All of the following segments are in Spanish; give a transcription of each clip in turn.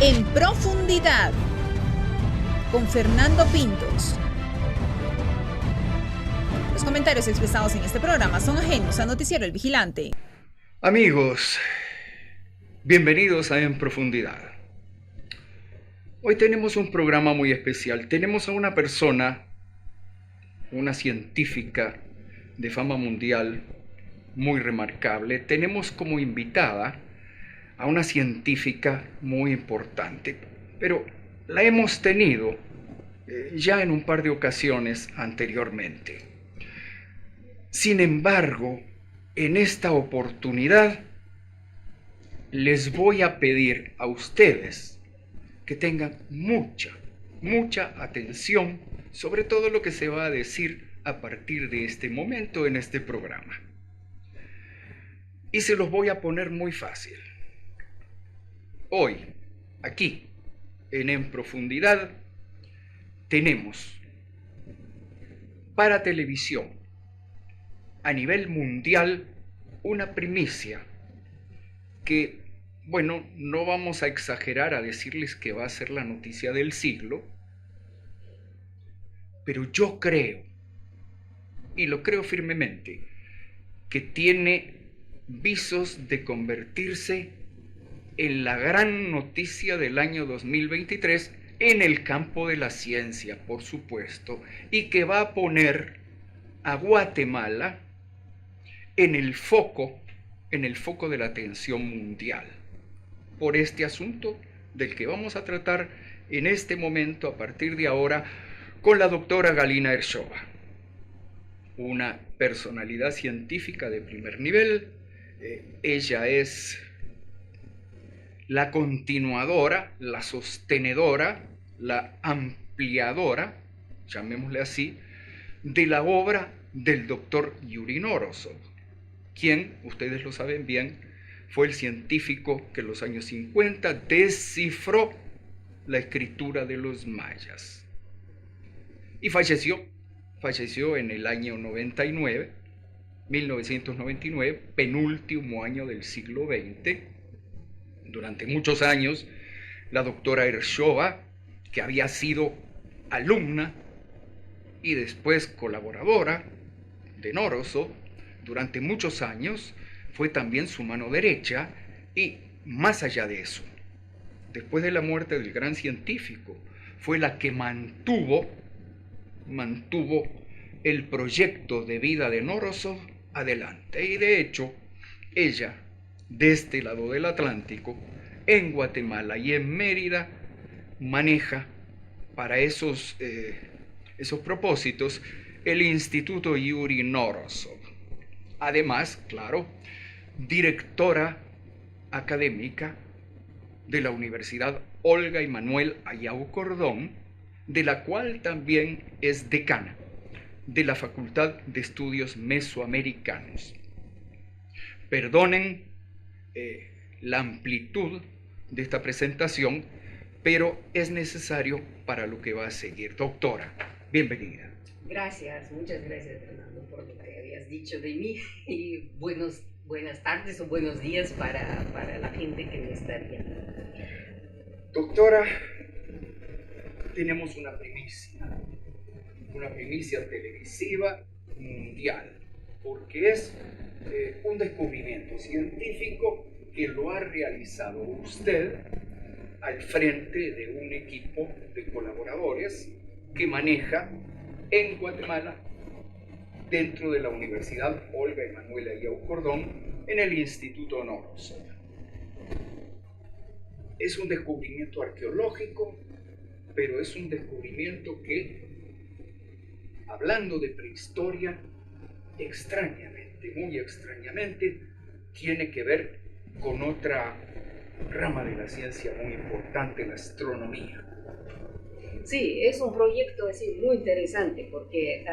En Profundidad, con Fernando Pintos. Los comentarios expresados en este programa son ajenos a Noticiero El Vigilante. Amigos, bienvenidos a En Profundidad. Hoy tenemos un programa muy especial. Tenemos a una persona, una científica de fama mundial muy remarcable. Tenemos como invitada a una científica muy importante, pero la hemos tenido ya en un par de ocasiones anteriormente. Sin embargo, en esta oportunidad les voy a pedir a ustedes que tengan mucha atención sobre todo lo que se va a decir a partir de este momento en este programa. Y se los voy a poner muy fácil. Hoy, aquí, en Profundidad, tenemos para televisión, a nivel mundial, una primicia que, bueno, no vamos a exagerar a decirles que va a ser la noticia del siglo, pero yo creo, y lo creo firmemente, que tiene visos de convertirse en la gran noticia del año 2023 en el campo de la ciencia, por supuesto, y que va a poner a Guatemala en el foco de la atención mundial por este asunto del que vamos a tratar en este momento, a partir de ahora, con la doctora Galina Ershova, una personalidad científica de primer nivel. Ella es la continuadora, la sostenedora, la ampliadora, llamémosle así, de la obra del doctor Yuri Norosov, quien, ustedes lo saben bien, fue el científico que en los años 50 descifró la escritura de los mayas. Y falleció en el año 1999, penúltimo año del siglo XX. Durante muchos años, la doctora Ershova, que había sido alumna y después colaboradora de Norosov, durante muchos años fue también su mano derecha y, más allá de eso, después de la muerte del gran científico, fue la que mantuvo el proyecto de vida de Norosov adelante. Y de hecho, ella, de este lado del Atlántico, en Guatemala y en Mérida, maneja para esos propósitos el Instituto Yuri Norosov. Además, claro, directora académica de la Universidad Olga y Manuel Ayau Cordón, de la cual también es decana de la Facultad de Estudios Mesoamericanos. Perdonen la amplitud de esta presentación, pero es necesario para lo que va a seguir. Doctora, bienvenida. Gracias, muchas gracias, Fernando, por lo que habías dicho de mí, y buenas tardes o buenos días para la gente que me está viendo. Doctora, tenemos una primicia televisiva mundial, porque es un descubrimiento científico que lo ha realizado usted al frente de un equipo de colaboradores que maneja en Guatemala, dentro de la Universidad Olga y Manuel Ayau Cordón, en el Instituto Norosov. Es un descubrimiento arqueológico, pero es un descubrimiento que, hablando de prehistoria, muy extrañamente, tiene que ver con otra rama de la ciencia muy importante, la astronomía. Sí, es un proyecto así muy interesante porque,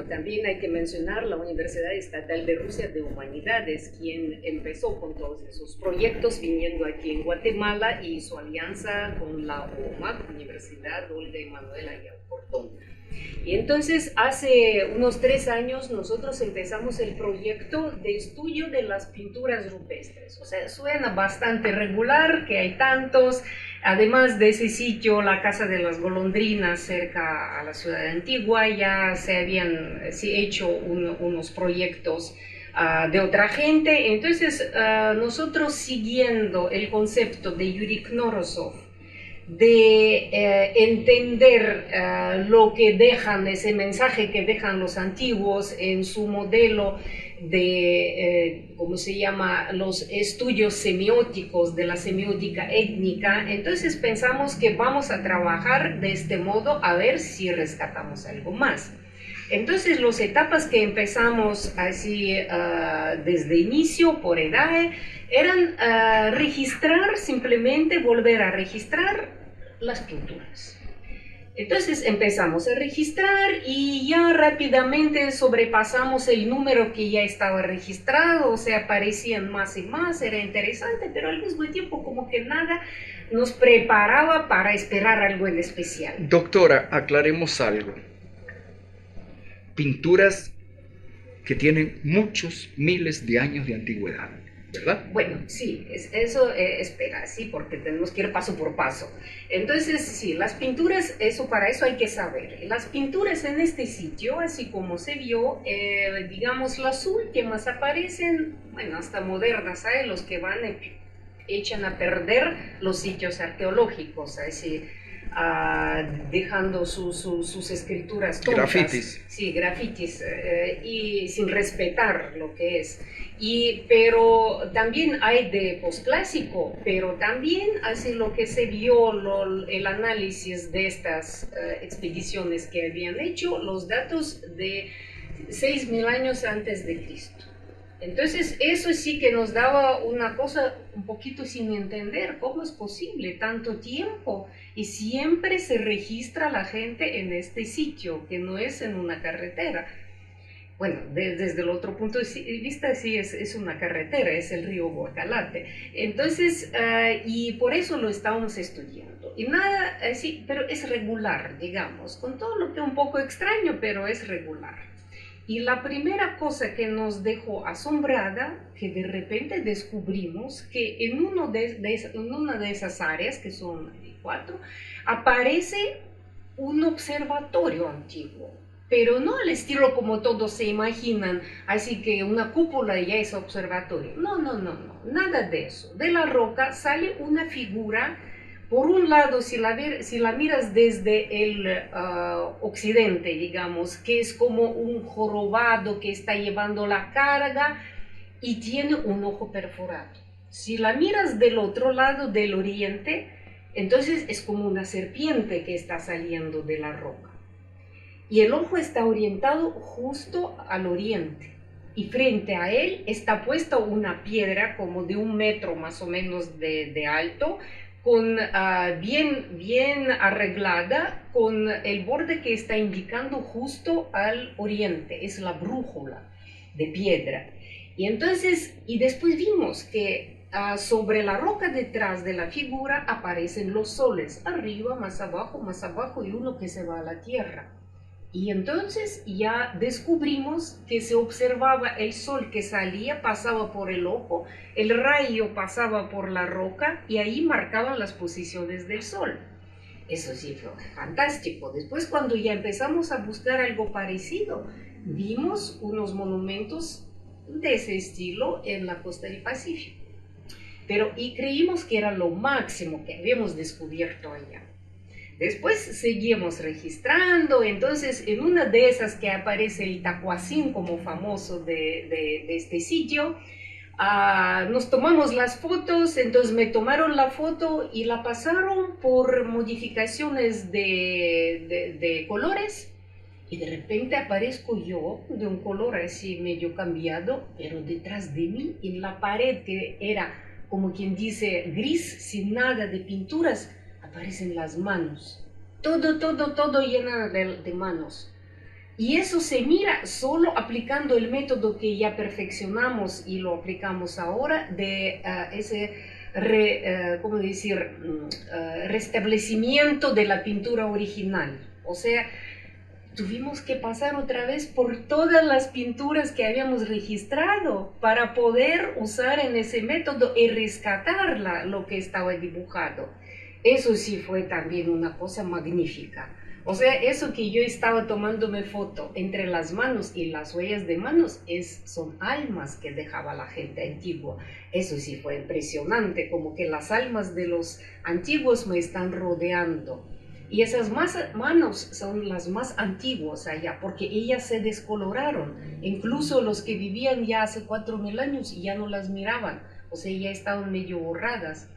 también hay que mencionar la Universidad Estatal de Rusia de Humanidades, quien empezó con todos esos proyectos viniendo aquí en Guatemala y su alianza con la UMAC, Universidad Olga y Manuel Ayau Cordón. Y entonces hace unos 3 años nosotros empezamos el proyecto de estudio de las pinturas rupestres. O sea, suena bastante regular que hay tantos, Además de ese sitio, la Casa de las Golondrinas, cerca a la ciudad antigua, ya se habían hecho unos proyectos de otra gente. Entonces, nosotros siguiendo el concepto de Yuri Knorosov, de entender lo que dejan, ese mensaje que dejan los antiguos en su modelo de, ¿cómo se llama?, los estudios semióticos de la semiótica étnica. Entonces pensamos que vamos a trabajar de este modo a ver si rescatamos algo más. Entonces las etapas que empezamos así desde inicio por EDAE eran registrar, simplemente volver a registrar las pinturas. Entonces empezamos a registrar y ya rápidamente sobrepasamos el número que ya estaba registrado, o sea, aparecían más y más, era interesante, pero al mismo tiempo como que nada nos preparaba para esperar algo en especial. Doctora, aclaremos algo. Pinturas que tienen muchos miles de años de antigüedad, ¿verdad? Bueno, sí, eso espera, sí, porque tenemos que ir paso por paso. Entonces, sí, las pinturas, para eso hay que saber. Las pinturas en este sitio, así como se vio, digamos, las últimas aparecen, bueno, hasta modernas, ¿sabes? Los que van echan a perder los sitios arqueológicos, así, dejando sus escrituras tontas. Grafitis. Sí, grafitis, y sin respetar lo que es. Pero también hay de posclásico, pero también así lo que se vio, el análisis de estas expediciones que habían hecho, los datos de 6.000 años antes de Cristo. Entonces eso sí que nos daba una cosa un poquito sin entender, ¿cómo es posible tanto tiempo? Y siempre se registra la gente en este sitio, que no es en una carretera. Bueno, desde el otro punto de vista sí es una carretera, es el río Guacalate. Entonces, y por eso lo estábamos estudiando. Y nada, sí, pero es regular, digamos, con todo lo que es un poco extraño, pero es regular. Y la primera cosa que nos dejó asombrada, que de repente descubrimos que en una de esas áreas, que son 4, aparece un observatorio antiguo. Pero no al estilo como todos se imaginan, así que una cúpula ya es observatorio. No, nada de eso. De la roca sale una figura. Por un lado, si la miras desde el occidente, digamos, que es como un jorobado que está llevando la carga y tiene un ojo perforado. Si la miras del otro lado, del oriente, entonces es como una serpiente que está saliendo de la roca. Y el ojo está orientado justo al oriente. Y frente a él está puesta una piedra como de 1 metro más o menos de alto, con, bien arreglada, con el borde que está indicando justo al oriente. Es la brújula de piedra. Y después vimos que sobre la roca detrás de la figura aparecen los soles, arriba, más abajo y uno que se va a la tierra. Y entonces ya descubrimos que se observaba el sol que salía, pasaba por el ojo, el rayo pasaba por la roca y ahí marcaban las posiciones del sol. Eso sí fue fantástico. Después, cuando ya empezamos a buscar algo parecido, vimos unos monumentos de ese estilo en la costa del Pacífico. Y creímos que era lo máximo que habíamos descubierto allá. Después seguimos registrando, entonces en una de esas que aparece el Tacuacín como famoso de este sitio, nos tomamos las fotos, entonces me tomaron la foto y la pasaron por modificaciones de colores y de repente aparezco yo de un color así medio cambiado, pero detrás de mí en la pared que era como quien dice gris, sin nada de pinturas, aparecen las manos, todo lleno de manos. Y eso se mira solo aplicando el método que ya perfeccionamos y lo aplicamos ahora de ese restablecimiento de la pintura original. O sea, tuvimos que pasar otra vez por todas las pinturas que habíamos registrado para poder usar en ese método y rescatar lo que estaba dibujado. Eso sí fue también una cosa magnífica. O sea, eso que yo estaba tomándome foto entre las manos y las huellas de manos son almas que dejaba la gente antigua. Eso sí fue impresionante, como que las almas de los antiguos me están rodeando. Y esas manos son las más antiguas allá, porque ellas se descoloraron. Incluso los que vivían ya hace 4000 años ya no las miraban, o sea, ya estaban medio borradas.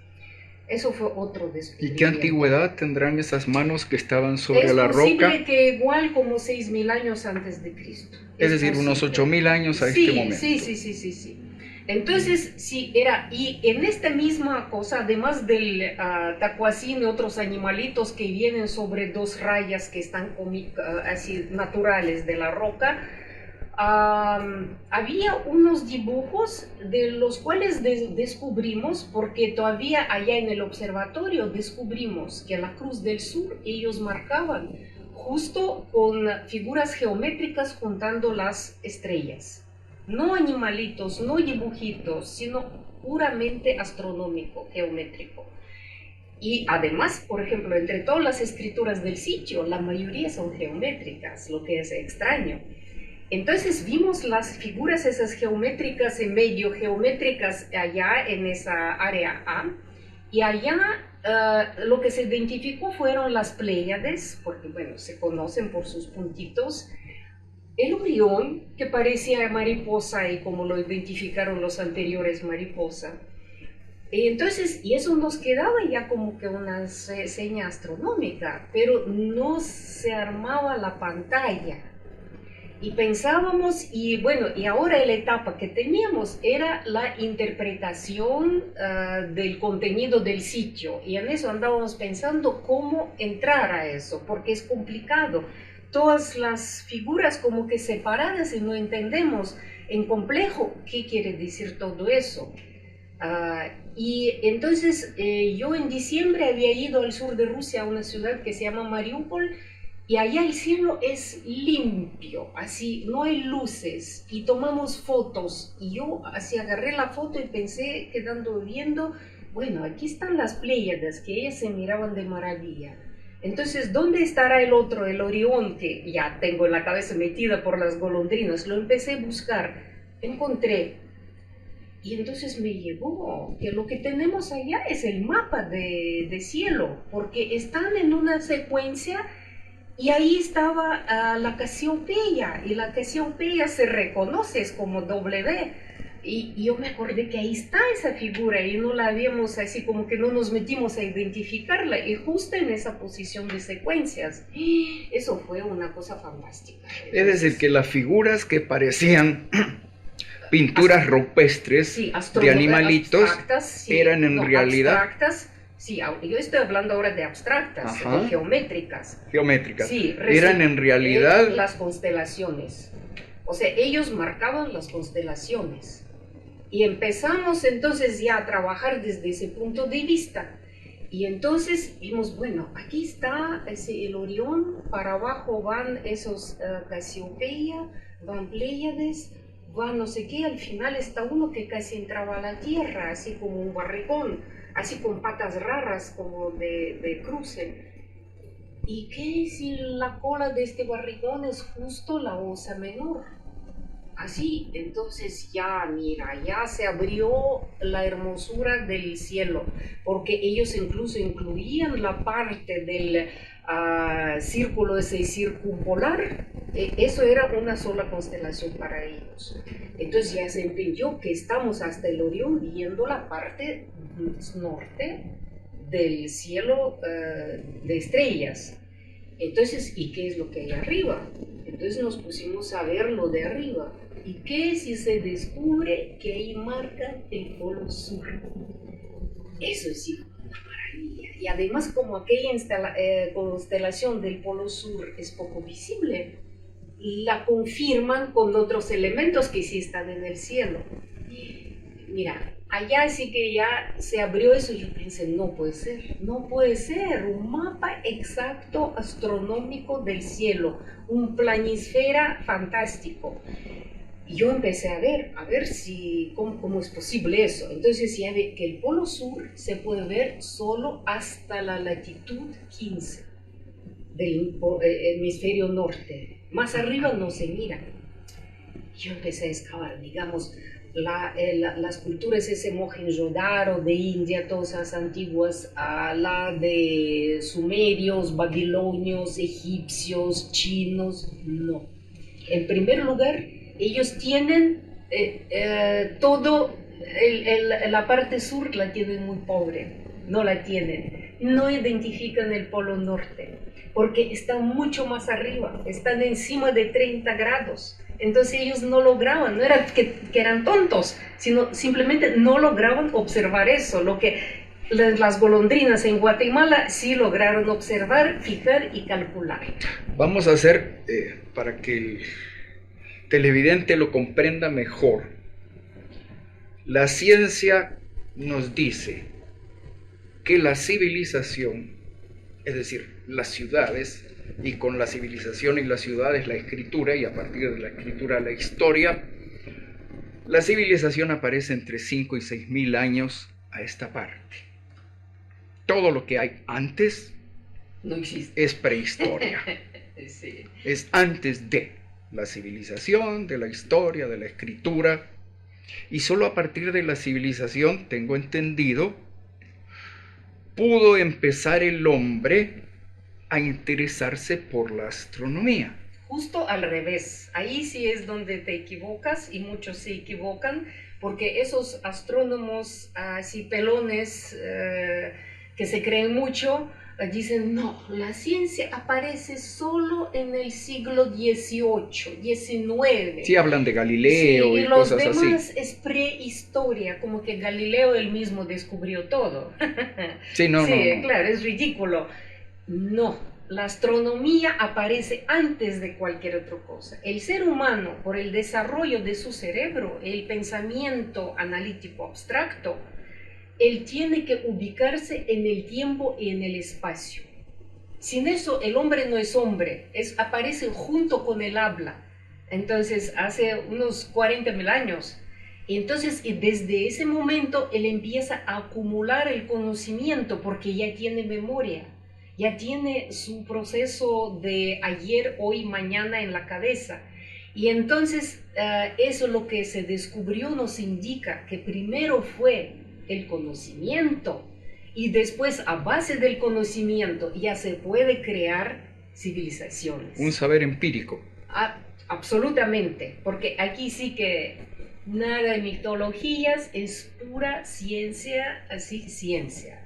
Eso fue otro descubrimiento. ¿Y qué antigüedad tendrán esas manos que estaban sobre la roca? Es posible que igual como 6000 años antes de Cristo. Es decir, posible. unos 8000 años a este momento. Sí. Entonces, sí, era, y en esta misma cosa, además del tacuacín y otros animalitos que vienen sobre dos rayas que están así naturales de la roca, había unos dibujos de los cuales descubrimos, porque todavía allá en el observatorio descubrimos que la Cruz del Sur ellos marcaban justo con figuras geométricas juntando las estrellas. No animalitos, no dibujitos, sino puramente astronómico, geométrico. Y además, por ejemplo, entre todas las escrituras del sitio, la mayoría son geométricas, lo que es extraño. Entonces vimos las figuras esas geométricas y medio geométricas allá en esa área A, y allá lo que se identificó fueron las Pléyades, porque bueno, se conocen por sus puntitos, el Orión, que parecía mariposa y como lo identificaron los anteriores mariposa. Entonces, y eso nos quedaba ya como que una seña astronómica, pero no se armaba la pantalla. Y pensábamos, y bueno, y ahora la etapa que teníamos era la interpretación del contenido del sitio, y en eso andábamos pensando cómo entrar a eso, porque es complicado. Todas las figuras como que separadas y no entendemos en complejo qué quiere decir todo eso. Y entonces yo en diciembre había ido al sur de Rusia a una ciudad que se llama Mariupol, y allá el cielo es limpio, así, no hay luces, y tomamos fotos, y yo así agarré la foto y pensé, quedando viendo, bueno, aquí están las Pléyades, que ellas se miraban de maravilla. Entonces, ¿dónde estará el otro, el Orión, que ya tengo en la cabeza metida por las golondrinas? Lo empecé a buscar, encontré, y entonces me llegó que lo que tenemos allá es el mapa de cielo, porque están en una secuencia. Y ahí estaba la Casiopeia, y la Casiopeia se reconoce, es como W. Y yo me acordé que ahí está esa figura y no la habíamos así como que no nos metimos a identificarla, y justo en esa posición de secuencias. Eso fue una cosa fantástica. Es decir, que las figuras que parecían pinturas rupestres sí, de animalitos sí, eran en realidad... Abstractas. Sí, yo estoy hablando ahora de abstractas, de geométricas. Geométricas. Sí, eran en realidad... las constelaciones. O sea, ellos marcaban las constelaciones. Y empezamos entonces ya a trabajar desde ese punto de vista. Y entonces vimos, bueno, aquí está el Orión, para abajo van esos Casiopeia, van Pléyades, van no sé qué, al final está uno que casi entraba a la Tierra, así como un barrigón, así con patas raras como de cruce. ¿Y qué si la cola de este barrigón es justo la Osa Menor? Así, entonces ya, mira, ya se abrió la hermosura del cielo, porque ellos incluso incluían la parte del círculo ese circumpolar. Eso era una sola constelación para ellos. Entonces ya se entendió que estamos hasta el Orión viendo la parte norte del cielo de estrellas. Entonces, ¿y qué es lo que hay arriba? Entonces nos pusimos a ver lo de arriba. ¿Y qué si se descubre que ahí marcan el polo sur? Eso sí fue una maravilla. Y además, como aquella constelación del polo sur es poco visible, la confirman con otros elementos que sí están en el cielo. Mira, allá sí que ya se abrió eso y yo pensé, no puede ser, un mapa exacto astronómico del cielo, un planisfera fantástico. Y yo empecé a ver si, cómo es posible eso. Entonces ya ve que el polo sur se puede ver solo hasta la latitud 15 del hemisferio norte. Más arriba no se mira. Yo empecé a excavar, digamos, las culturas ese Mohenjo-Daro de India, todas esas antiguas, a la de sumerios, babilonios, egipcios, chinos, no. En primer lugar, ellos tienen todo, la parte sur la tienen muy pobre, no la tienen. No identifican el polo norte, porque están mucho más arriba, están encima de 30 grados. Entonces ellos no lograban, no era que eran tontos, sino simplemente no lograban observar eso, lo que las golondrinas en Guatemala sí lograron observar, fijar y calcular. Vamos a hacer, para que el televidente lo comprenda mejor, la ciencia nos dice que la civilización, es decir, las ciudades, y con la civilización y las ciudades la escritura, y a partir de la escritura la historia, la civilización aparece entre 5 y 6 mil años a esta parte. Todo lo que hay antes no existe. Es prehistoria. Sí. Es antes de la civilización, de la historia, de la escritura, y solo a partir de la civilización, tengo entendido, pudo empezar el hombre a interesarse por la astronomía. Justo al revés, ahí sí es donde te equivocas y muchos se equivocan, porque esos astrónomos así pelones que se creen mucho, dicen no, la ciencia aparece solo en el siglo XVIII, XIX. Sí, hablan de Galileo sí, y cosas así. Los demás es prehistoria, como que Galileo él mismo descubrió todo. Sí, no. Claro, es ridículo. No, la astronomía aparece antes de cualquier otra cosa. El ser humano, por el desarrollo de su cerebro, el pensamiento analítico abstracto, él tiene que ubicarse en el tiempo y en el espacio. Sin eso, el hombre no es hombre, aparece junto con el habla. Entonces, hace unos 40.000 años. Y entonces, desde ese momento, él empieza a acumular el conocimiento porque ya tiene memoria. Ya tiene su proceso de ayer, hoy, mañana en la cabeza. Y entonces eso lo que se descubrió nos indica que primero fue el conocimiento y después a base del conocimiento ya se puede crear civilizaciones. Un saber empírico. Absolutamente, porque aquí sí que nada de mitologías, es pura ciencia, así ciencia.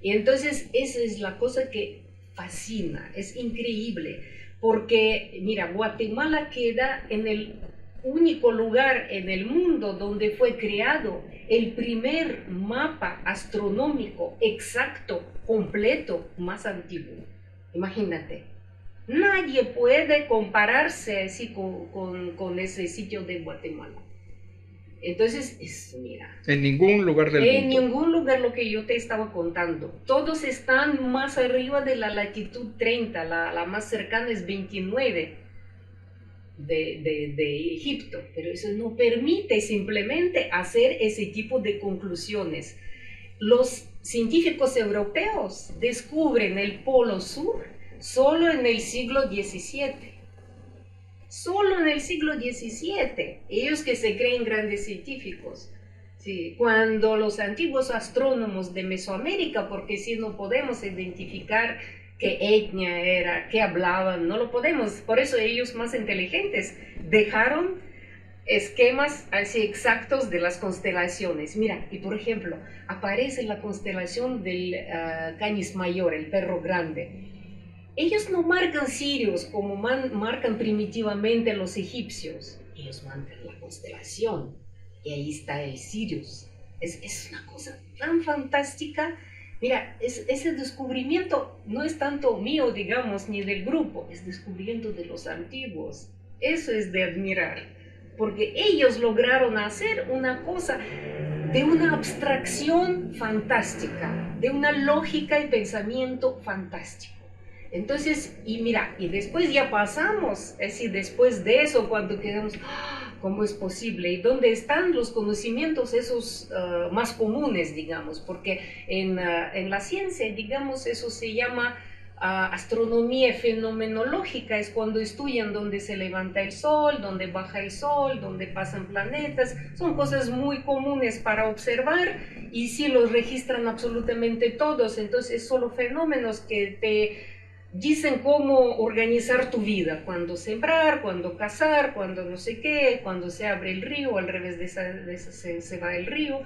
Y entonces esa es la cosa que fascina, es increíble, porque mira, Guatemala queda en el único lugar en el mundo donde fue creado el primer mapa astronómico exacto, completo, más antiguo. Imagínate, nadie puede compararse así con ese sitio de Guatemala. Entonces, mira. En ningún lugar del mundo. En ningún lugar lo que yo te estaba contando. Todos están más arriba de la latitud 30, la más cercana es 29 de Egipto. Pero eso no permite simplemente hacer ese tipo de conclusiones. Los científicos europeos descubren el polo sur solo en el siglo XVII. Solo en el siglo XVII, ellos que se creen grandes científicos. Sí, cuando los antiguos astrónomos de Mesoamérica, porque si no podemos identificar qué etnia era, qué hablaban, no lo podemos, por eso ellos más inteligentes dejaron esquemas así exactos de las constelaciones. Mira, y por ejemplo, aparece la constelación del Canis Mayor, el perro grande. Ellos no marcan Sirius como marcan primitivamente los egipcios. Ellos marcan la constelación. Y ahí está el Sirius. Es una cosa tan fantástica. Mira, ese descubrimiento no es tanto mío, digamos, ni del grupo. Es descubrimiento de los antiguos. Eso es de admirar. Porque ellos lograron hacer una cosa de una abstracción fantástica, de una lógica y pensamiento fantástico. Entonces, y mira, y después ya pasamos, es decir, después de eso, cuando quedamos, ¡ah! ¿Cómo es posible? ¿Y dónde están los conocimientos esos más comunes, digamos? Porque en la ciencia, digamos, eso se llama astronomía fenomenológica, es cuando estudian dónde se levanta el sol, dónde baja el sol, dónde pasan planetas, son cosas muy comunes para observar y sí los registran absolutamente todos, entonces solo fenómenos que te dicen cómo organizar tu vida, cuándo sembrar, cuándo cazar, cuándo no sé qué, cuándo se abre el río, al revés de esa se va el río.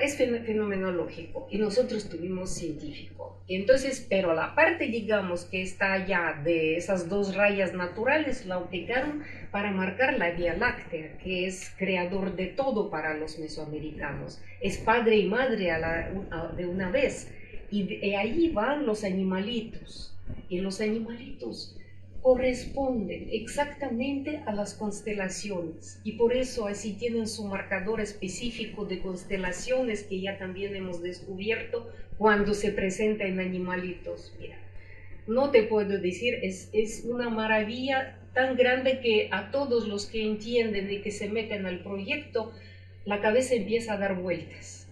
Es fenomenológico y nosotros tuvimos científico. Entonces, pero la parte, digamos, que está allá de esas dos rayas naturales, la aplicaron para marcar la Vía Láctea, que es creador de todo para los mesoamericanos. Es padre y madre de una vez. Y ahí van los animalitos. Y los animalitos corresponden exactamente a las constelaciones y por eso así tienen su marcador específico de constelaciones que ya también hemos descubierto cuando se presenta en animalitos. Mira, no te puedo decir, es una maravilla tan grande que a todos los que entienden y que se meten al proyecto, la cabeza empieza a dar vueltas.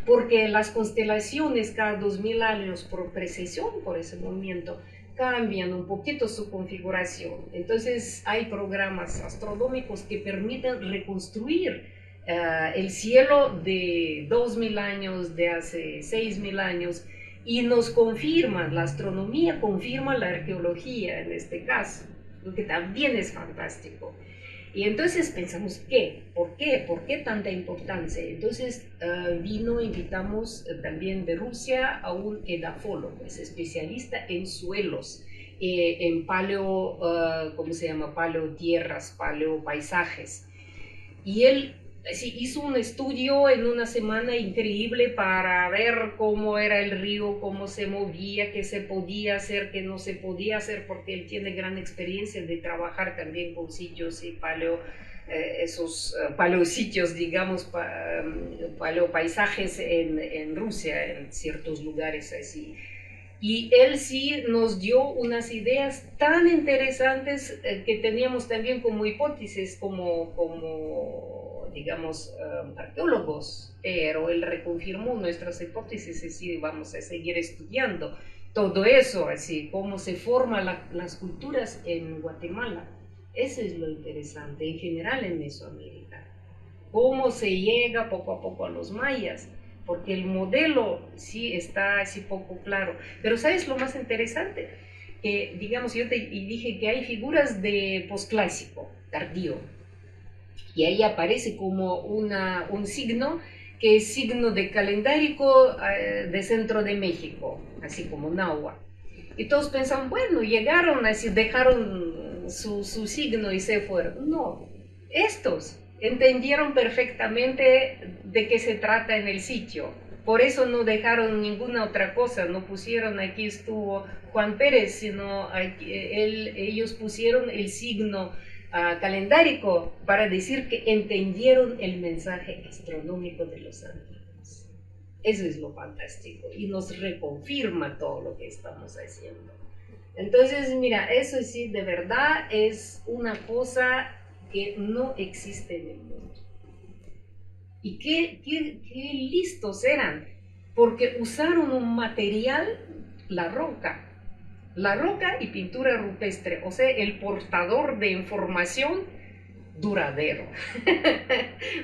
Porque las constelaciones cada 2000 años por precesión, por ese movimiento, cambian un poquito su configuración. Entonces hay programas astronómicos que permiten reconstruir el cielo de 2000 años, de hace 6000 años, y nos confirman, la astronomía confirma la arqueología en este caso, lo que también es fantástico. Y entonces pensamos, ¿qué? ¿Por qué? ¿Por qué tanta importancia? Entonces invitamos también de Rusia a un edafólogo, es especialista en suelos, en paleo, ¿cómo se llama? Paleotierras, paleopaisajes. Y él sí, hizo un estudio en una semana increíble para ver cómo era el río, cómo se movía, qué se podía hacer, qué no se podía hacer, porque él tiene gran experiencia de trabajar también con sitios y esos paleositios, digamos, paleopaisajes en Rusia, en ciertos lugares así. Y él sí nos dio unas ideas tan interesantes que teníamos también como hipótesis, como digamos, arqueólogos, pero él reconfirmó nuestras hipótesis y sí, vamos a seguir estudiando todo eso, así, cómo se forman las culturas en Guatemala. Eso es lo interesante, en general en Mesoamérica. Cómo se llega poco a poco a los mayas, porque el modelo sí está así poco claro. Pero ¿sabes lo más interesante? Que, digamos, yo te dije que hay figuras de posclásico, tardío, y ahí aparece como un signo que es signo de calendárico de centro de México, así como náhuatl. Y todos pensaban, bueno, llegaron así, dejaron su signo y se fueron. No, estos entendieron perfectamente de qué se trata en el sitio. Por eso no dejaron ninguna otra cosa, no pusieron aquí estuvo Juan Pérez, sino ellos pusieron el signo calendárico para decir que entendieron el mensaje astronómico de los antiguos. Eso es lo fantástico y nos reconfirma todo lo que estamos haciendo. Entonces, mira, eso sí, de verdad es una cosa que no existe en el mundo. Y qué listos eran, porque usaron un material, la roca y pintura rupestre, o sea, el portador de información duradero.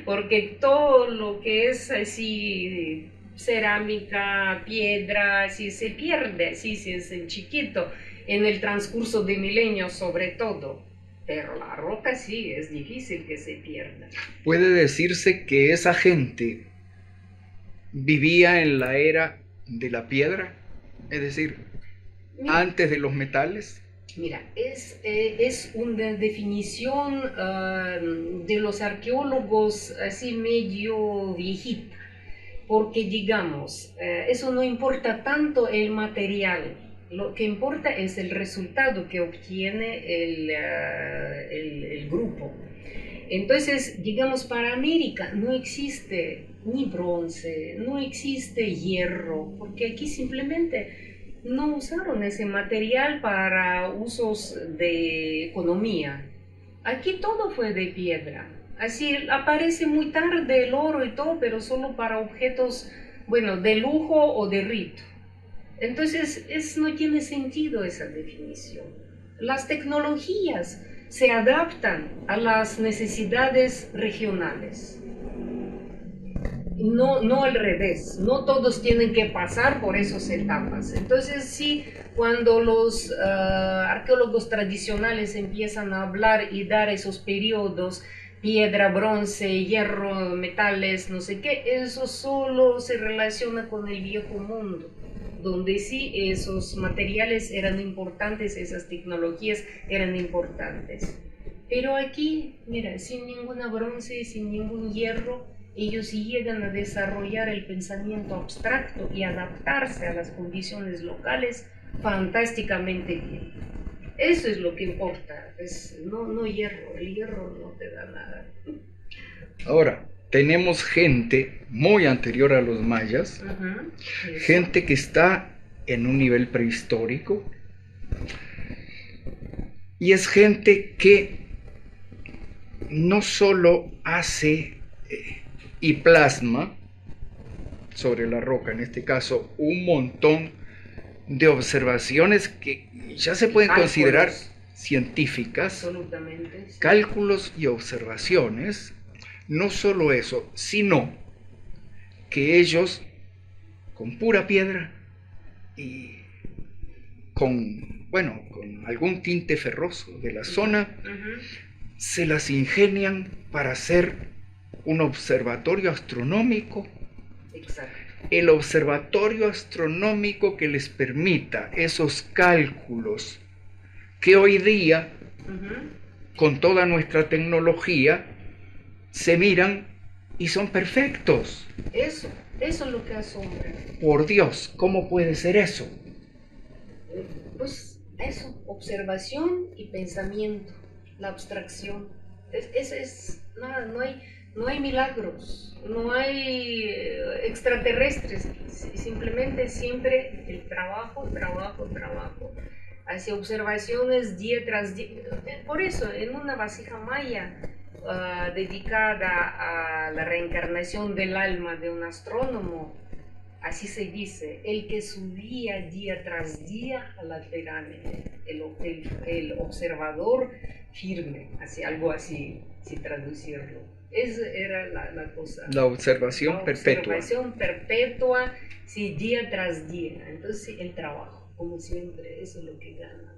Porque todo lo que es así, cerámica, piedra, así se pierde, así si es en chiquito, en el transcurso de milenios sobre todo. Pero la roca sí, es difícil que se pierda. Puede decirse que esa gente vivía en la era de la piedra, es decir, mira, antes de los metales. Mira, es una definición de los arqueólogos así medio viejita, porque digamos, eso no importa tanto el material. Lo que importa es el resultado que obtiene el grupo. Entonces, digamos, para América no existe ni bronce, no existe hierro, porque aquí simplemente no usaron ese material para usos de economía. Aquí todo fue de piedra. Así aparece muy tarde el oro y todo, pero solo para objetos, bueno, de lujo o de rito. Entonces, no tiene sentido esa definición. Las tecnologías se adaptan a las necesidades regionales. No al revés, no todos tienen que pasar por esas etapas. Entonces sí, cuando los arqueólogos tradicionales empiezan a hablar y dar esos periodos, piedra, bronce, hierro, metales, no sé qué, eso solo se relaciona con el viejo mundo, donde sí esos materiales eran importantes, esas tecnologías eran importantes. Pero aquí, mira, sin ninguna bronce, sin ningún hierro, ellos llegan a desarrollar el pensamiento abstracto y adaptarse a las condiciones locales fantásticamente bien. Eso es lo que importa, no hierro, el hierro no te da nada. Ahora, tenemos gente muy anterior a los mayas, gente que está en un nivel prehistórico, y es gente que no solo hace y plasma sobre la roca, en este caso, un montón de observaciones que ya se pueden considerar científicas, absolutamente, sí. Cálculos y observaciones. No solo eso, sino que ellos, con pura piedra y con algún tinte ferroso de la zona, se las ingenian para hacer un observatorio astronómico. Exacto. El observatorio astronómico que les permita esos cálculos que hoy día, con toda nuestra tecnología, se miran y son perfectos. Eso es lo que asombra. Por Dios, ¿cómo puede ser eso? Pues eso, observación y pensamiento, la abstracción. Nada, no hay milagros, no hay extraterrestres, simplemente siempre el trabajo. Hacia observaciones día tras día. Por eso, en una vasija maya dedicada a la reencarnación del alma de un astrónomo, así se dice, el que subía día tras día a la pirámide, el observador firme, algo así, si traducirlo. Esa era la cosa. La observación perpetua. La observación perpetua, sí, día tras día. Entonces, sí, el trabajo, como siempre, eso es lo que gana.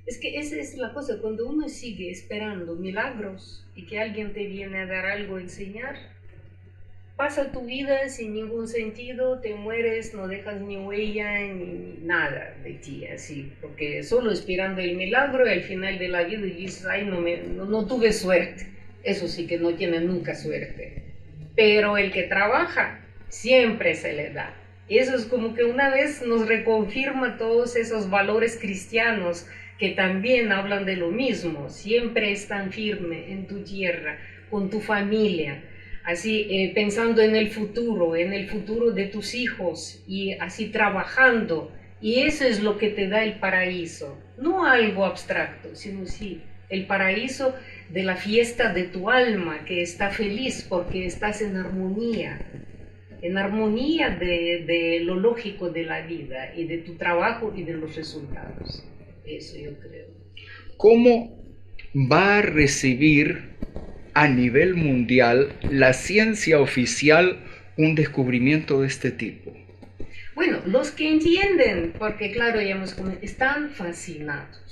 Es que esa es la cosa, cuando uno sigue esperando milagros y que alguien te viene a dar algo a enseñar, pasa tu vida sin ningún sentido, te mueres, no dejas ni huella ni nada de ti, así, porque solo esperando el milagro y al final de la vida dices, ay, no tuve suerte. Eso sí que no tiene nunca suerte. Pero el que trabaja, siempre se le da. Y eso es como que una vez nos reconfirma todos esos valores cristianos que también hablan de lo mismo. Siempre están firme en tu tierra, con tu familia, así pensando en el futuro de tus hijos y así trabajando. Y eso es lo que te da el paraíso. No algo abstracto, sino sí, el paraíso de la fiesta de tu alma, que está feliz porque estás en armonía de lo lógico de la vida y de tu trabajo y de los resultados. Eso yo creo. ¿Cómo va a recibir a nivel mundial la ciencia oficial un descubrimiento de este tipo? Bueno, los que entienden, porque claro, ya hemos comentado, están fascinados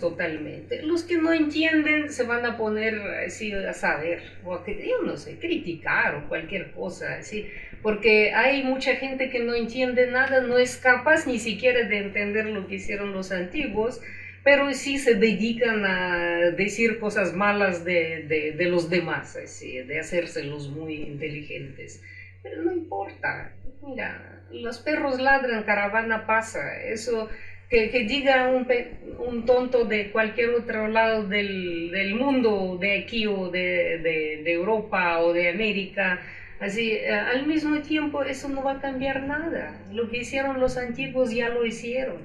totalmente. Los que no entienden se van a poner así a saber, o a, yo no sé, criticar o cualquier cosa, así, porque hay mucha gente que no entiende nada, no es capaz ni siquiera de entender lo que hicieron los antiguos, pero sí se dedican a decir cosas malas de los demás, así, de hacérselos muy inteligentes. Pero no importa, mira, los perros ladran, caravana pasa, eso que diga un tonto de cualquier otro lado del mundo, de aquí o de Europa o de América, Así, al mismo tiempo, eso no va a cambiar nada. Lo que hicieron los antiguos ya lo hicieron.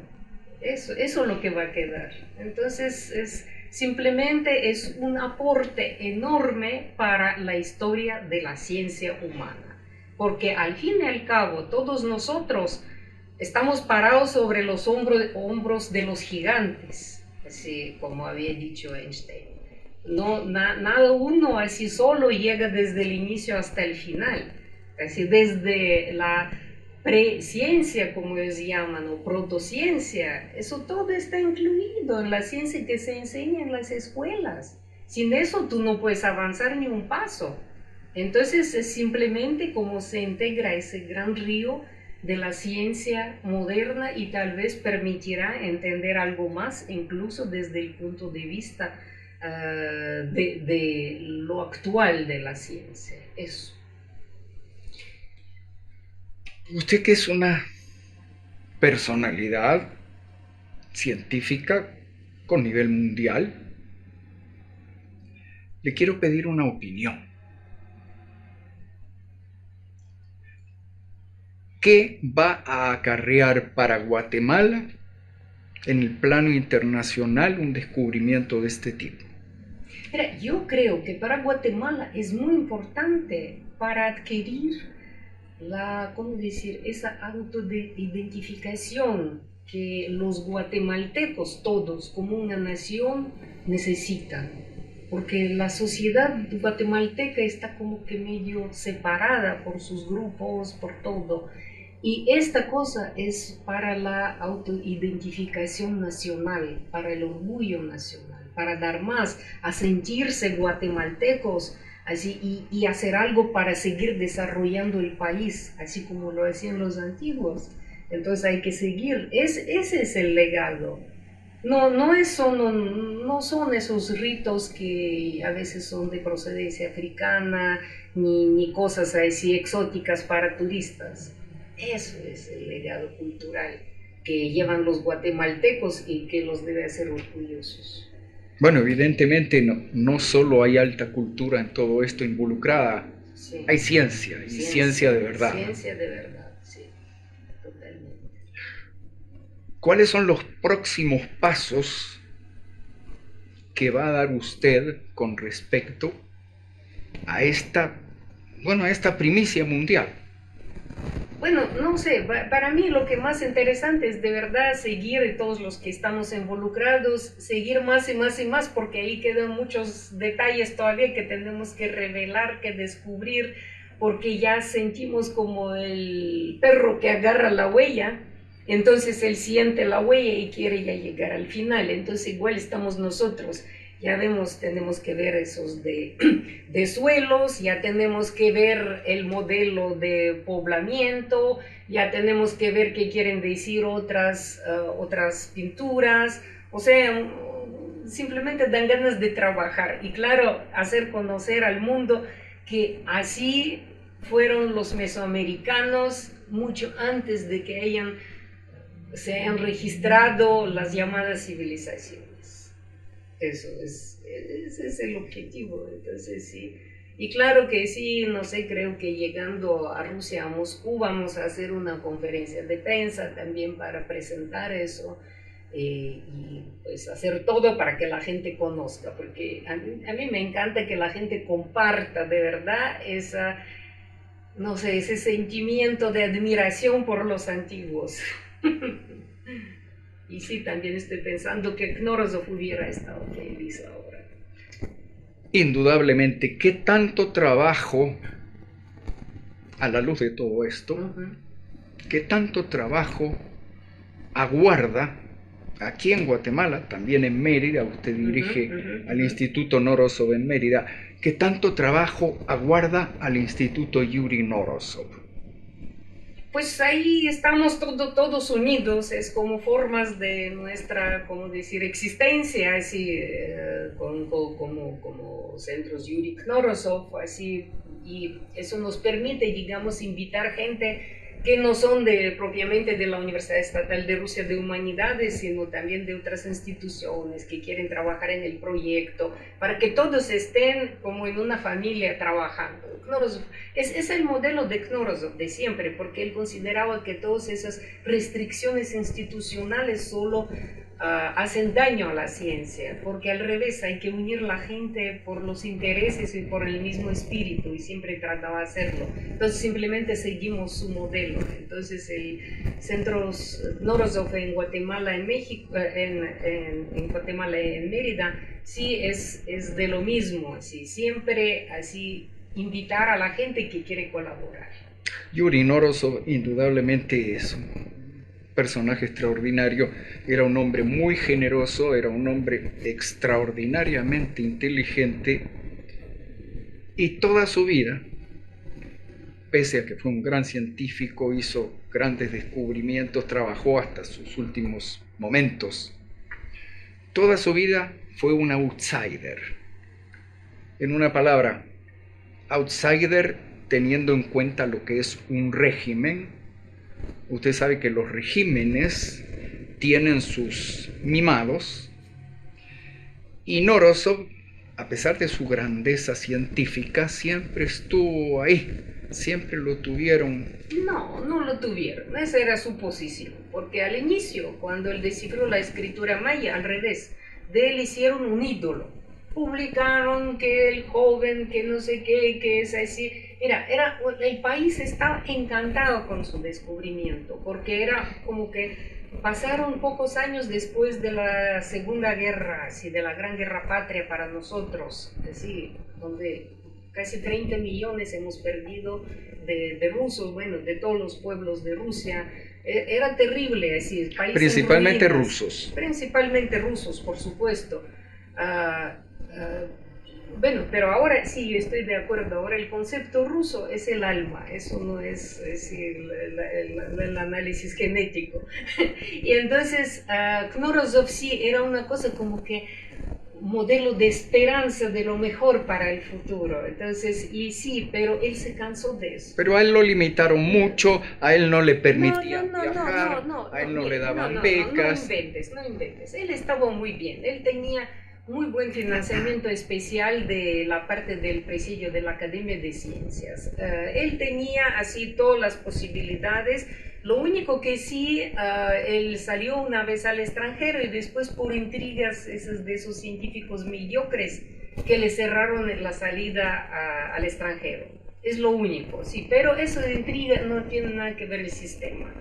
Eso es lo que va a quedar. Entonces, simplemente es un aporte enorme para la historia de la ciencia humana. Porque al fin y al cabo, todos nosotros estamos parados sobre los hombros de los gigantes, así como había dicho Einstein. No, nada uno así solo llega desde el inicio hasta el final. Así desde la preciencia, como ellos llaman, o protociencia, eso todo está incluido en la ciencia que se enseña en las escuelas. Sin eso tú no puedes avanzar ni un paso. Entonces es simplemente como se integra ese gran río de la ciencia moderna y tal vez permitirá entender algo más, incluso desde el punto de vista de lo actual de la ciencia. Eso. Usted que es una personalidad científica con nivel mundial, le quiero pedir una opinión. ¿Qué va a acarrear para Guatemala en el plano internacional un descubrimiento de este tipo? Mira, yo creo que para Guatemala es muy importante para adquirir esa autoidentificación que los guatemaltecos todos como una nación necesitan. Porque la sociedad guatemalteca está como que medio separada por sus grupos, por todo. Y esta cosa es para la autoidentificación nacional, para el orgullo nacional, para dar más, a sentirse guatemaltecos así, y hacer algo para seguir desarrollando el país, así como lo hacían los antiguos. Entonces hay que seguir, ese es el legado. No son esos ritos que a veces son de procedencia africana, ni cosas así exóticas para turistas. Eso es el legado cultural que llevan los guatemaltecos y que los debe hacer orgullosos. Bueno, evidentemente no solo hay alta cultura en todo esto involucrada, sí. Hay ciencia, y ciencia de verdad. Ciencia de verdad, sí, totalmente. ¿Cuáles son los próximos pasos que va a dar usted con respecto a esta primicia mundial? Bueno, no sé, para mí lo que más interesante es de verdad seguir, todos los que estamos involucrados, seguir más y más y más, porque ahí quedan muchos detalles todavía que tenemos que revelar, que descubrir, porque ya sentimos como el perro que agarra la huella, entonces él siente la huella y quiere ya llegar al final, entonces igual estamos nosotros. Ya vemos, tenemos que ver esos de suelos, ya tenemos que ver el modelo de poblamiento, ya tenemos que ver qué quieren decir otras pinturas, o sea, simplemente dan ganas de trabajar y claro, hacer conocer al mundo que así fueron los mesoamericanos mucho antes de que se hayan registrado las llamadas civilizaciones. Ese es el objetivo, entonces sí. Y claro que sí, no sé, creo que llegando a Rusia, a Moscú, vamos a hacer una conferencia de prensa también para presentar eso y pues hacer todo para que la gente conozca, porque a mí me encanta que la gente comparta de verdad ese sentimiento de admiración por los antiguos. Y sí, también estoy pensando que Knorozov hubiera estado feliz ahora. Indudablemente, ¿qué tanto trabajo, a la luz de todo esto, qué tanto trabajo aguarda aquí en Guatemala, también en Mérida, usted dirige al Instituto Knorozov en Mérida, qué tanto trabajo aguarda al Instituto Yuri Knorozov? Pues ahí estamos todos unidos, es como formas de nuestra, existencia, así, como centros Yuri Knorozov, así, y eso nos permite, digamos, invitar gente que no son propiamente de la Universidad Estatal de Rusia de Humanidades, sino también de otras instituciones que quieren trabajar en el proyecto, para que todos estén como en una familia trabajando. Knorozov es el modelo de Knorozov de siempre, porque él consideraba que todas esas restricciones institucionales solo hacen daño a la ciencia, porque al revés hay que unir la gente por los intereses y por el mismo espíritu, y siempre trataba de hacerlo. Entonces simplemente seguimos su modelo. Entonces el centro Knorozov en Guatemala, en México, en Guatemala, en Mérida, sí es de lo mismo, así, siempre así invitar a la gente que quiere colaborar. Yuri Knorozov indudablemente es un personaje extraordinario, era un hombre muy generoso, era un hombre extraordinariamente inteligente, y toda su vida, pese a que fue un gran científico, hizo grandes descubrimientos, trabajó hasta sus últimos momentos, toda su vida fue un outsider. En una palabra, outsider teniendo en cuenta lo que es un régimen. Usted sabe que los regímenes tienen sus mimados, y Knorozov, a pesar de su grandeza científica, siempre estuvo ahí, siempre lo tuvieron. No lo tuvieron, esa era su posición, porque al inicio, cuando él descifró la escritura maya, al revés, de él hicieron un ídolo. Publicaron que el joven, que no sé qué, que es así. El país estaba encantado con su descubrimiento, porque era como que pasaron pocos años después de la Segunda Guerra, así, de la Gran Guerra Patria para nosotros, así, donde casi 30 millones hemos perdido de rusos, bueno, de todos los pueblos de Rusia. Era terrible, así, el país Principalmente en ruinas. rusos. Principalmente rusos, por supuesto. Bueno, pero ahora sí, yo estoy de acuerdo. Ahora el concepto ruso es el alma, eso no es el análisis genético. Y entonces Knorozov sí era una cosa como que modelo de esperanza de lo mejor para el futuro. Entonces, y sí, pero él se cansó de eso. Pero a él lo limitaron mucho, a él no le permitían viajar, a él no le daban becas. No inventes. Él estaba muy bien, él tenía muy buen financiamiento especial de la parte del presidio de la Academia de Ciencias. Él tenía así todas las posibilidades. Lo único que sí, él salió una vez al extranjero y después por intrigas de esos científicos mediocres que le cerraron la salida al extranjero. Es lo único, sí, pero eso de intriga no tiene nada que ver el sistema.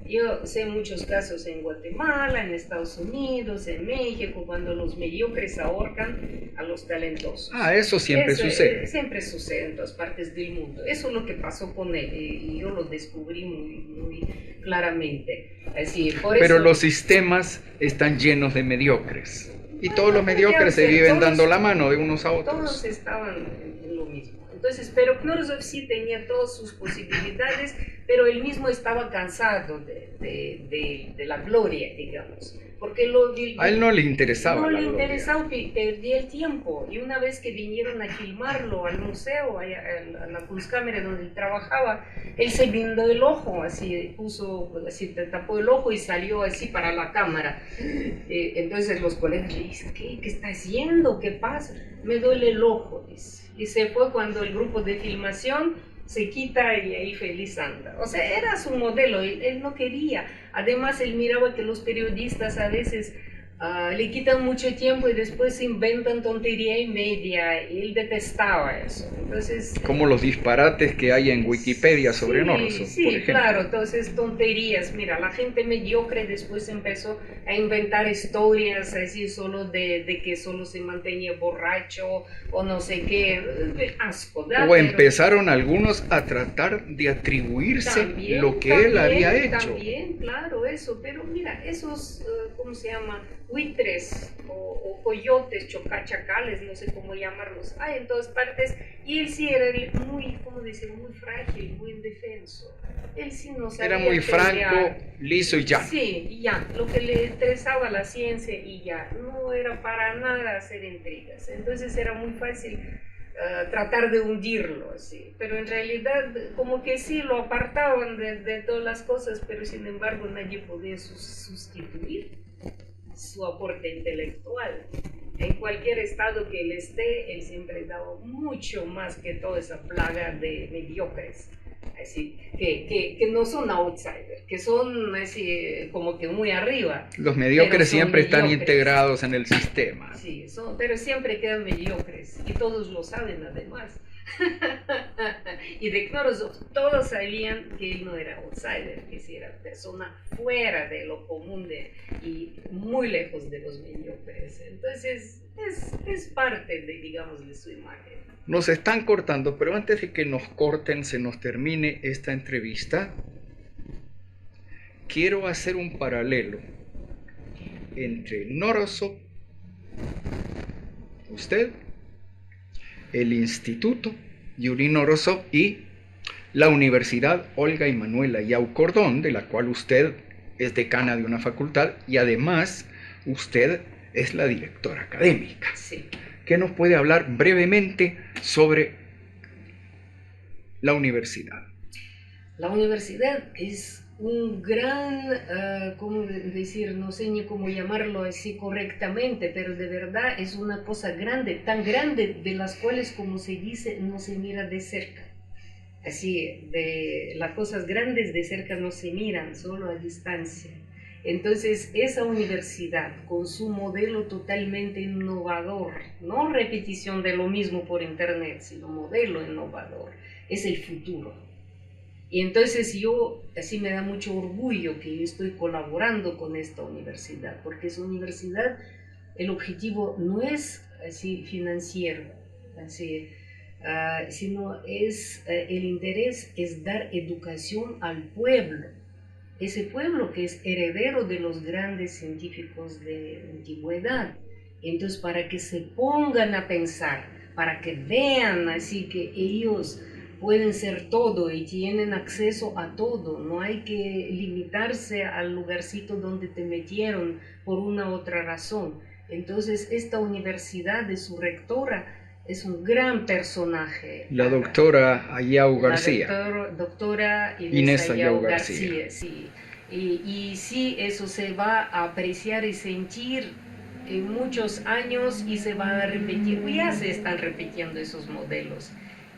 Yo sé muchos casos en Guatemala, en Estados Unidos, en México, cuando los mediocres ahorcan a los talentosos. Eso siempre sucede. Siempre sucede en todas partes del mundo. Eso es lo que pasó con él, y yo lo descubrí muy claramente. Así, pero los sistemas están llenos de mediocres. Y todos los mediocres se viven dando la mano de unos a otros. Todos estaban en lo mismo. Entonces, pero Knorozov sí tenía todas sus posibilidades, pero él mismo estaba cansado de la gloria, digamos. Porque a él no le interesaba. No le interesaba, perdía el tiempo. Y una vez que vinieron a filmarlo al museo, a la Kunstkamera donde él trabajaba, él se vendó el ojo, así tapó el ojo y salió así para la cámara. Entonces los colegas le dicen, ¿qué está haciendo? ¿Qué pasa? Me duele el ojo, dice. Y se fue cuando el grupo de filmación se quita y ahí feliz anda. O sea, era su modelo, él no quería. Además, él miraba que los periodistas a veces le quitan mucho tiempo y después se inventan tontería y media, y él detestaba eso. Entonces, como los disparates que hay en Wikipedia sobre Knorozov, sí, por ejemplo. Claro, entonces tonterías. Mira, la gente mediocre después empezó a inventar historias así solo de que solo se mantenía borracho o no sé qué, asco. O empezaron algunos a tratar de atribuirse lo que él había hecho. También, claro, eso. Pero mira, esos, ¿cómo se llama? Buitres o coyotes, chacales, no sé cómo llamarlos, hay en todas partes, y él sí era muy, ¿cómo decir? Muy frágil, muy indefenso. Él sí no sabía. Era muy franco, liso y ya. Sí, y ya, lo que le interesaba la ciencia y ya, no era para nada hacer intrigas. Entonces era muy fácil tratar de hundirlo, así. Pero en realidad como que sí lo apartaban de todas las cosas, pero sin embargo nadie podía sustituir su aporte intelectual. En cualquier estado que él esté, él siempre daba mucho más que toda esa plaga de mediocres, así, que no son outsiders, que son así, como que muy arriba. Los mediocres siempre están mediocres. Integrados en el sistema. Sí, pero siempre quedan mediocres, y todos lo saben además. Y de Knorozov todos sabían que él no era outsider, que sí era persona fuera de lo común y muy lejos de los mediocres. Entonces es parte de, digamos, de su imagen. Nos están cortando, pero antes de que nos corten, se nos termine esta entrevista, quiero hacer un paralelo entre Knorozov, usted, el Instituto Yuri Knorozov y la Universidad Olga y Manuela Yao Cordón, de la cual usted es decana de una facultad y además usted es la directora académica. Sí. ¿Qué nos puede hablar brevemente sobre la universidad? La universidad es un gran, ¿cómo decir? No sé ni cómo llamarlo así correctamente, pero de verdad es una cosa grande, tan grande de las cuales, como se dice, no se mira de cerca. Así, de las cosas grandes de cerca no se miran, solo a distancia. Entonces, esa universidad, con su modelo totalmente innovador, no repetición de lo mismo por internet, sino modelo innovador, es el futuro. Y entonces yo, así me da mucho orgullo que yo estoy colaborando con esta universidad, porque esa universidad, el objetivo no es así financiero, así, sino es, el interés es dar educación al pueblo. Ese pueblo que es heredero de los grandes científicos de antigüedad. Entonces, para que se pongan a pensar, para que vean así que ellos pueden ser todo y tienen acceso a todo, no hay que limitarse al lugarcito donde te metieron por una u otra razón. Entonces, esta universidad de su rectora es un gran personaje. La doctora Ayau García. La doctora Inés Ayau García. Sí. Y sí, eso se va a apreciar y sentir en muchos años y se va a repetir. Ya se están repitiendo esos modelos.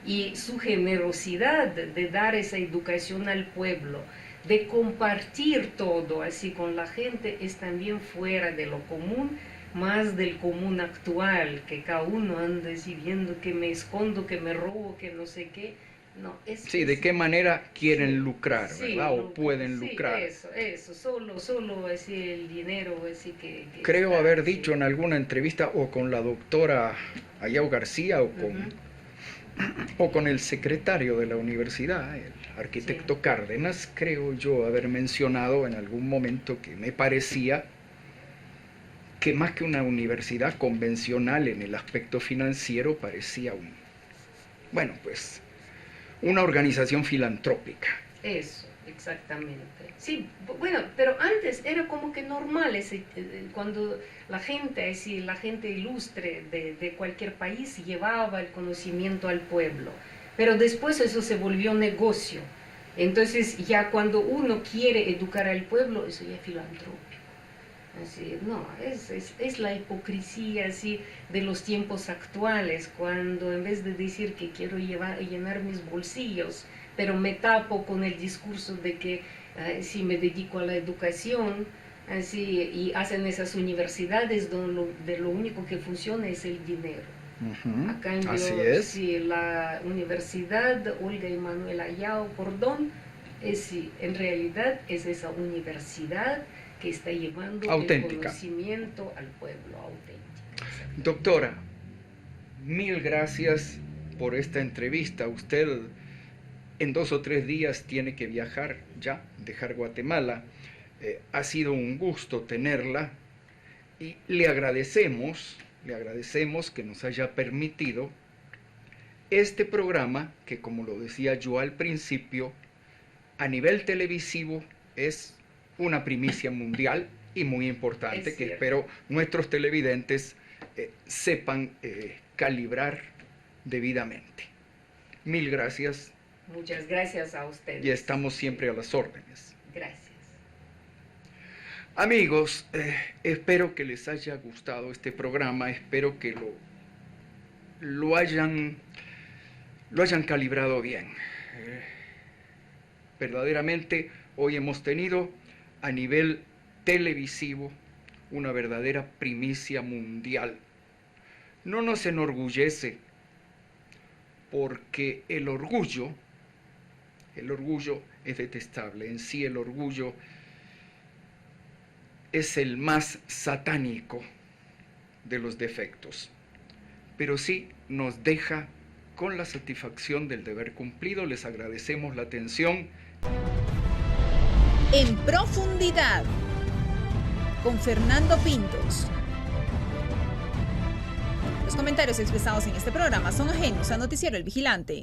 Y su generosidad de dar esa educación al pueblo, de compartir todo así con la gente, es también fuera de lo común, más del común actual, que cada uno anda decidiendo que me escondo, que me robo, que no sé qué. No, sí, de qué manera quieren lucrar, sí, ¿verdad? O pueden sí, lucrar. Eso, solo así el dinero, así que creo está, haber sí. dicho en alguna entrevista o con la doctora Ayau García o con el secretario de la universidad, el arquitecto Sí. Cárdenas, creo yo haber mencionado en algún momento que me parecía que más que una universidad convencional en el aspecto financiero, parecía una organización filantrópica. Eso, exactamente. Sí, bueno, pero antes era como que normal cuando la gente, la gente ilustre de cualquier país llevaba el conocimiento al pueblo. Pero después eso se volvió negocio. Entonces ya cuando uno quiere educar al pueblo, eso ya es filantrópico. Así, no, es la hipocresía así de los tiempos actuales, cuando en vez de decir que quiero llenar mis bolsillos, pero me tapo con el discurso de que si me dedico a la educación, así, y hacen esas universidades donde lo único que funciona es el dinero. A cambio, así es. Si la Universidad Olga y Manuela Yao Cordón, en realidad es esa universidad que está llevando auténtica. El conocimiento al pueblo auténtico. Doctora, mil gracias por esta entrevista. Usted en 2 o 3 días tiene que viajar ya, dejar Guatemala. Ha sido un gusto tenerla y le agradecemos que nos haya permitido este programa que, como lo decía yo al principio, a nivel televisivo es una primicia mundial y muy importante, que espero nuestros televidentes sepan calibrar debidamente. Mil gracias. Muchas gracias a ustedes. Y estamos siempre a las órdenes. Gracias. Amigos, espero que les haya gustado este programa, espero que lo hayan calibrado bien. Verdaderamente, hoy hemos tenido a nivel televisivo una verdadera primicia mundial. No nos enorgullece, porque el orgullo es detestable. En sí, el orgullo es el más satánico de los defectos, pero sí nos deja con la satisfacción del deber cumplido. Les agradecemos la atención. En profundidad, con Fernando Pintos. Los comentarios expresados en este programa son ajenos a Noticiero El Vigilante.